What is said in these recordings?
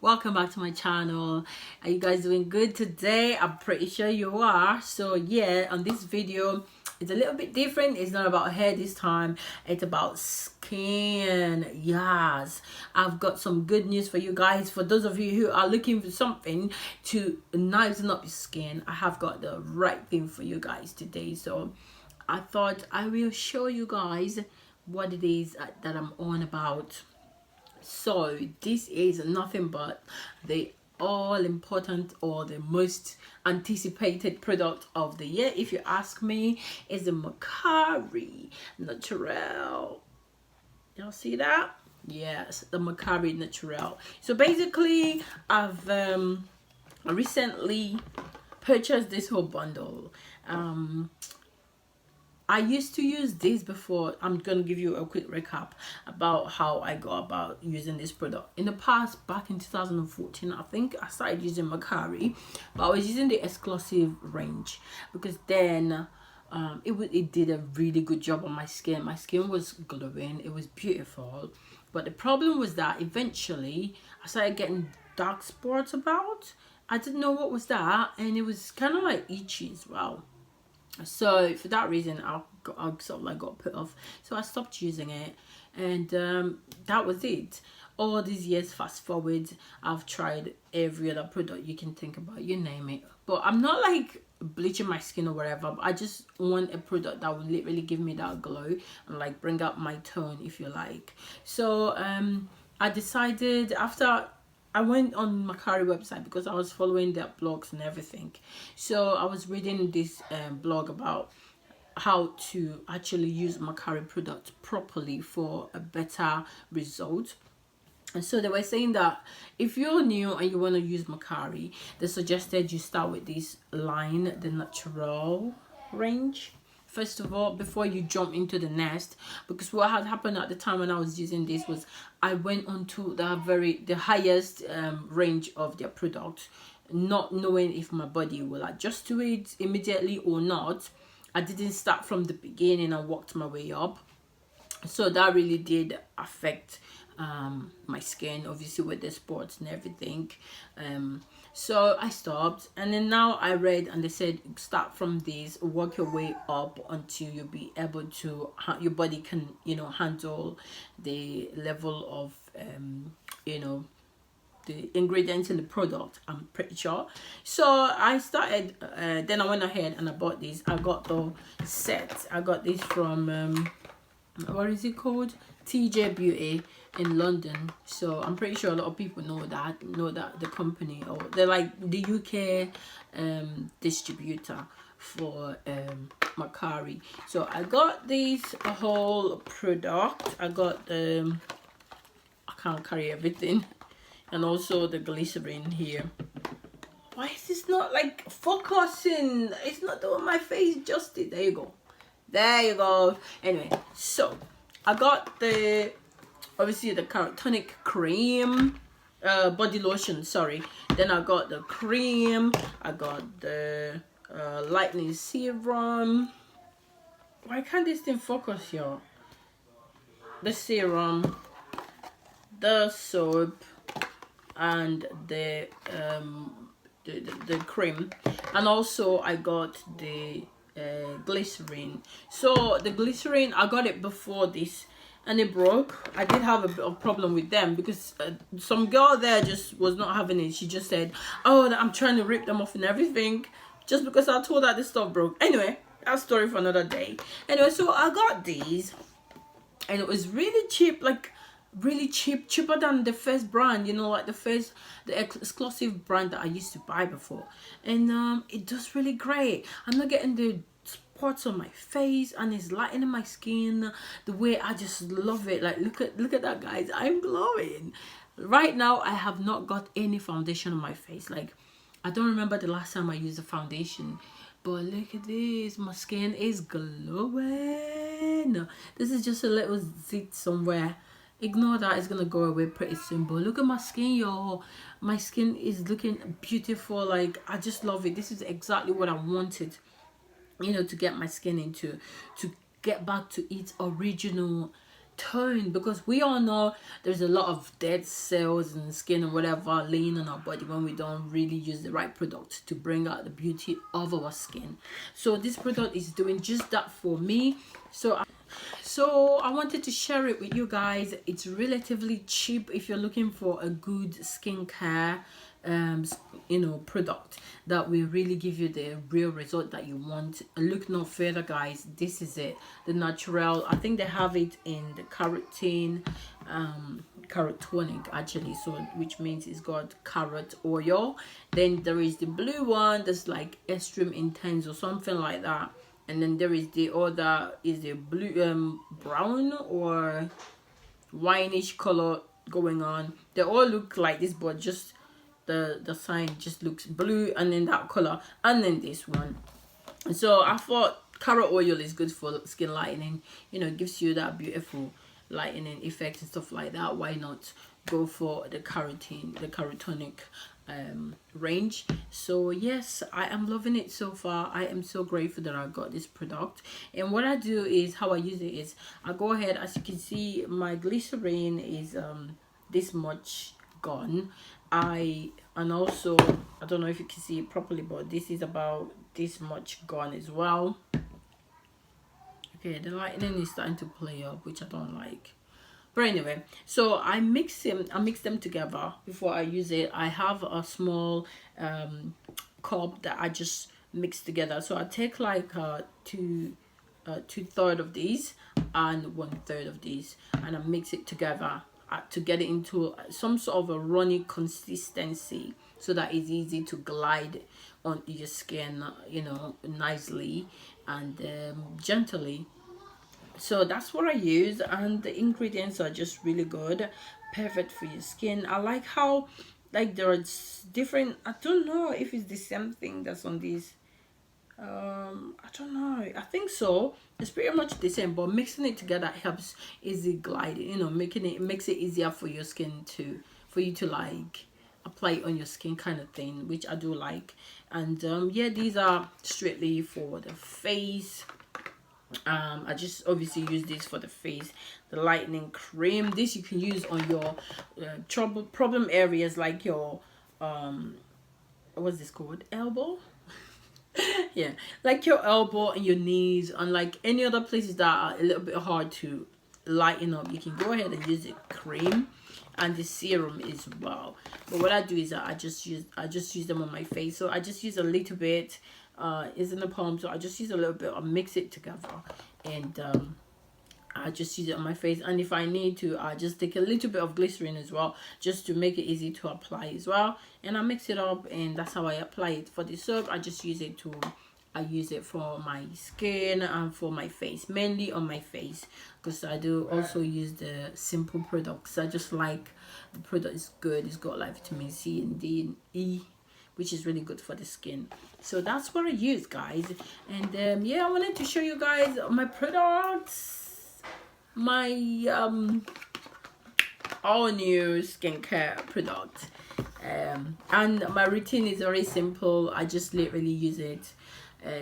Welcome back to my channel. Are you guys doing good today? I'm pretty sure you are. So yeah, on this video it's a little bit different. It's not about hair this time, it's about skin. Yes, I've got some good news for you guys. For those of you who are looking for something to nighten up your skin, I have got the right thing for you guys today. So I thought I will show you guys what it is that I'm on about. So this is nothing but the all important or the most anticipated product of the year, if you ask me. Is the Makari Natural. Y'all see that? Yes, the Makari Natural. So basically I've recently purchased this whole bundle. I used to use this before. I'm gonna give you a quick recap about how I go about using this product. In the past, back in 2014, I think I started using Makari, but I was using the exclusive range because then it did a really good job on my skin. My skin was glowing, it was beautiful, but the problem was that eventually I started getting dark spots about. I didn't know what was that, and it was kind of like itchy as well. So for that reason I sort of like got put off, so I stopped using it, and that was it. All these years fast forward, I've tried every other product you can think about, you name it, but I'm not like bleaching my skin or whatever, but I just want a product that will literally give me that glow and like bring up my tone, if you like. So I decided, after I went on Makari website because I was following their blogs and everything. So I was reading this blog about how to actually use Makari product properly for a better result. And so they were saying that if you're new and you want to use Makari, they suggested you start with this line, the Natural range, first of all, before you jump into the nest. Because what had happened at the time when I was using this was I went on to the highest range of their product, not knowing if my body will adjust to it immediately or not. I didn't start from the beginning and worked my way up, so that really did affect my skin, obviously, with the spots and everything. So I stopped, and then now I read and they said start from this, work your way up until you'll be able to, your body can, you know, handle the level of you know, the ingredients in the product, I'm pretty sure. So I started, then I went ahead and I bought this. I got the set. I got this from what is it called, TJ Beauty in London. So I'm pretty sure a lot of people know that the company, or they're like the UK distributor for Makari. So I got this whole product. I got the, I can't carry everything, and also the glycerin here. Why is this not like focusing? It's not doing my face justice. There you go. There you go. Anyway, so I got the, obviously, the Carotonic cream, body lotion, sorry. Then I got the cream. I got the lightening serum. Why can't this thing focus here? The serum, the soap, and the cream. And also I got the glycerin. So the glycerin, I got it before this and it broke. I did have a bit of problem with them because some girl there just was not having it. She just said, oh, I'm trying to rip them off and everything, just because I told her this stuff broke. Anyway, that's story for another day. Anyway, so I got these and it was really cheap, like really cheap, cheaper than the first brand, you know, like the exclusive brand that I used to buy before. And it does really great. I'm not getting the spots on my face, and it's lightening my skin the way I just love it. Like look at that, guys, I'm glowing right now. I have not got any foundation on my face. Like I don't remember the last time I used a foundation, but look at this, my skin is glowing. This is just a little zit somewhere. Ignore that, it's gonna go away pretty soon. But look at my skin, y'all. My skin is looking beautiful. Like I just love it. This is exactly what I wanted, you know, to get my skin into, to get back to its original tone, because we all know there's a lot of dead cells and skin or whatever laying on our body when we don't really use the right product to bring out the beauty of our skin. So this product is doing just that for me. So I wanted to share it with you guys. It's relatively cheap if you're looking for a good skincare product that will really give you the real result that you want. Look no further, guys. This is it, the natural. I think they have it in the carotene carrot tonic actually, so which means it's got carrot oil. Then there is the blue one that's like extreme intense or something like that, and then there is the other, is the blue brown or wineish color going on. They all look like this, but just the sign just looks blue, and then that color, and then this one. So I thought carrot oil is good for skin lightening, you know, it gives you that beautiful lightening effect and stuff like that. Why not go for the carotonic range? So yes, I am loving it so far. I am so grateful that I got this product. And what I do is, how I use it is, I go ahead, as you can see, my glycerin is this much gone. And also, I don't know if you can see it properly, but this is about this much gone as well. Okay, the lightning is starting to play up, which I don't like. But anyway, so I mix them together before I use it. I have a small cup that I just mix together. So I take like two-thirds of these and 1/3 of these, and I mix it together to get it into some sort of a runny consistency, so that it's easy to glide on your skin, you know, nicely and gently. So that's what I use, and the ingredients are just really good, perfect for your skin. I like how, like, there are different, I don't know if it's the same thing that's on these, I don't know, I think so. It's pretty much the same, but mixing it together helps easy gliding, you know, it makes it easier for your skin for you to like apply it on your skin, kind of thing, which I do like. And yeah, these are strictly for the face. I just obviously use this for the face. The lightening cream, this you can use on your problem areas, like your what's this called, elbow? Yeah, like your elbow and your knees, and like any other places that are a little bit hard to lighten up. You can go ahead and use the cream and the serum as well. But what I do is I just use them on my face. So I just use a little bit, is in the palm, so I just use a little bit, I mix it together, and I just use it on my face. And if I need to, I just take a little bit of glycerin as well, just to make it easy to apply as well. And I mix it up, and that's how I apply it. For the soap, I just use it I use it for my skin and for my face, mainly on my face, because I do also use the simple products. I just like the product is good. It's got like vitamin C and D and E, which is really good for the skin. So that's what I use, guys. And yeah, I wanted to show you guys my products, my all new skincare product. And my routine is very simple. I just literally use it,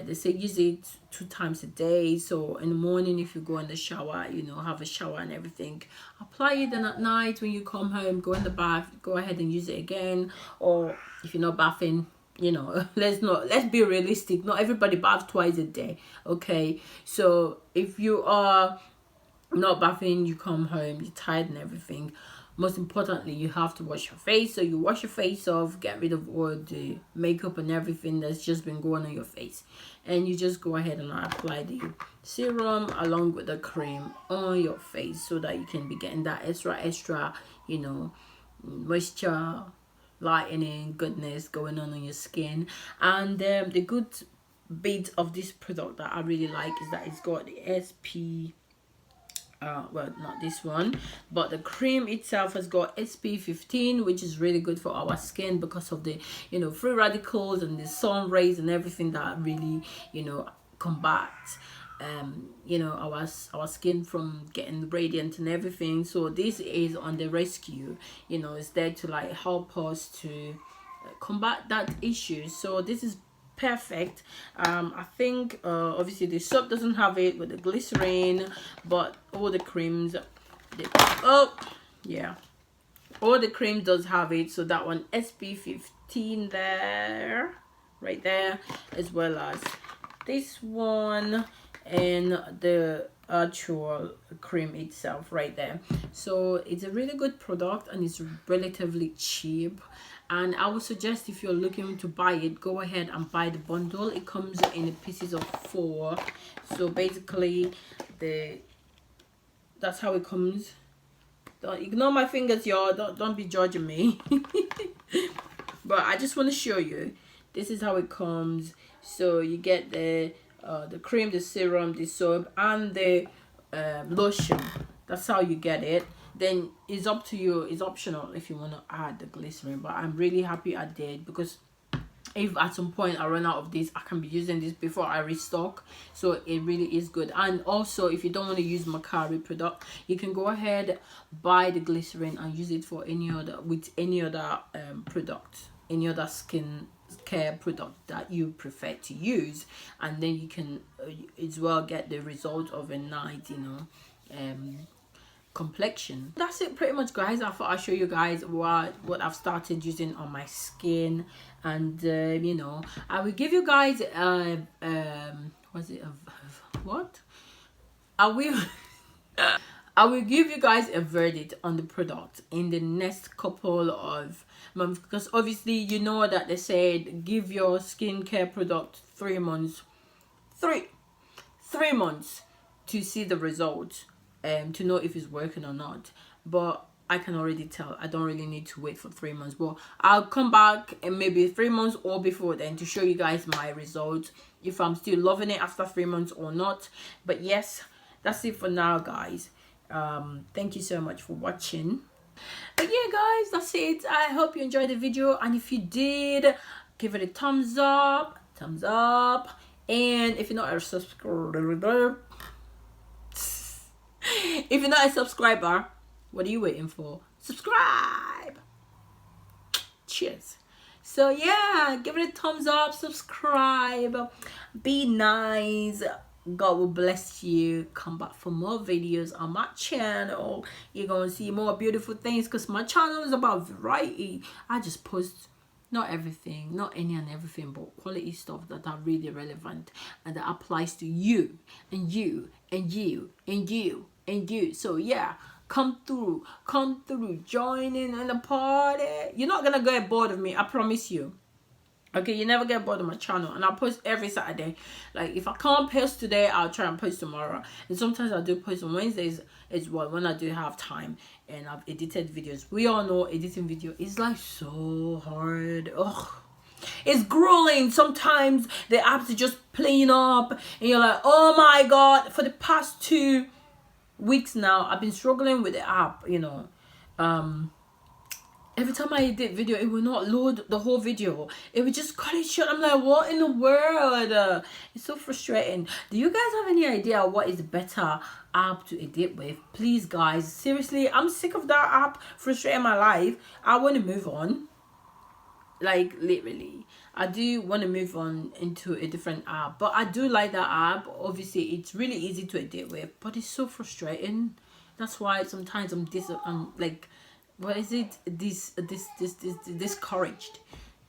they say use it 2 times a day. So in the morning, if you go in the shower, you know, have a shower and everything, apply it. And at night when you come home, go in the bath, go ahead and use it again. Or if you're not bathing, you know, let's be realistic, not everybody baths twice a day, okay? So if you are not bathing, you come home, you're tired and everything, most importantly, you have to wash your face. So you wash your face off, get rid of all the makeup and everything that's just been going on your face, and you just go ahead and apply the serum along with the cream on your face, so that you can be getting that extra, you know, moisture, lightening goodness going on your skin. And the good bit of this product that I really like is that it's got the SP, well, not this one, but the cream itself has got SP 15, which is really good for our skin because of the, you know, free radicals and the sun rays and everything that really, you know, combat you know, our skin from getting radiant and everything. So this is on the rescue, you know, it's there to like help us to combat that issue. So this is perfect. I think obviously the soap doesn't have it with the glycerin, but all the creams Oh yeah, all the cream does have it. So that one SB15 there, right there, as well as this one and the actual cream itself right there. So it's a really good product and it's relatively cheap, and I would suggest if you're looking to buy it, go ahead and buy the bundle. It comes in pieces of 4. So basically that's how it comes. Don't ignore my fingers, y'all. Don't be judging me. But I just want to show you, this is how it comes. So you get the cream, the serum, the soap, and the lotion. That's how you get it. Then it's up to you. It's optional if you want to add the glycerin, but I'm really happy I did, because if at some point I run out of this, I can be using this before I restock. So it really is good. And also, if you don't want to use Makari product, you can go ahead, buy the glycerin and use it for any other product, any other skin care product that you prefer to use, and then you can as well get the result of a night, complexion. That's it pretty much, guys. I thought I'd show you guys what I've started using on my skin, and I will give you guys I will give you guys a verdict on the product in the next couple of months, because obviously you know that they said give your skincare product 3 months, 3 months to see the results, to know if it's working or not. But I can already tell I don't really need to wait for 3 months, but I'll come back in maybe 3 months or before then to show you guys my results, if I'm still loving it after 3 months or not. But yes, that's it for now, guys. Thank you so much for watching. But yeah, guys, that's it. I hope you enjoyed the video, and if you did, give it a thumbs up, and if you're not a subscriber, what are you waiting for? Subscribe. Cheers. So yeah, give it a thumbs up, subscribe, be nice. God will bless you. Come back for more videos on my channel. You're gonna see more beautiful things, because my channel is about variety. I just post not everything, not any and everything, but quality stuff that are really relevant and that applies to you and you and you and you and you. So yeah, come through, join in the party. You're not gonna get bored of me, I promise you. Okay, you never get bored of my channel, and I post every Saturday. Like, if I can't post today, I'll try and post tomorrow, and sometimes I do post on Wednesdays as well when I do have time and I've edited videos. We all know editing video is like so hard. Ugh, it's grueling. Sometimes the apps are just playing up and you're like, oh my god. For the past 2 weeks now, I've been struggling with the app, every time I edit video, it will not load the whole video. It would just cut it short. I'm like, what in the world? It's so frustrating. Do you guys have any idea what is a better app to edit with? Please, guys. Seriously, I'm sick of that app frustrating my life. I want to move on. Like, literally. I do want to move on into a different app. But I do like that app. Obviously, it's really easy to edit with. But it's so frustrating. That's why sometimes I'm like... what is it, discouraged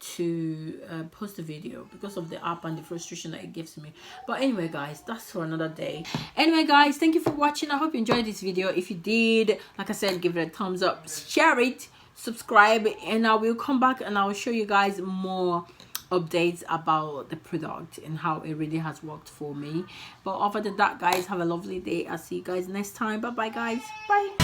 to post a video because of the app and the frustration that it gives me. But anyway, guys, that's for another day. Anyway, guys, thank you for watching. I hope you enjoyed this video. If you did, like I said, give it a thumbs up, share it, subscribe, and I will come back and I will show you guys more updates about the product and how it really has worked for me. But other than that, guys, have a lovely day. I'll see you guys next time. Bye bye, guys. Bye.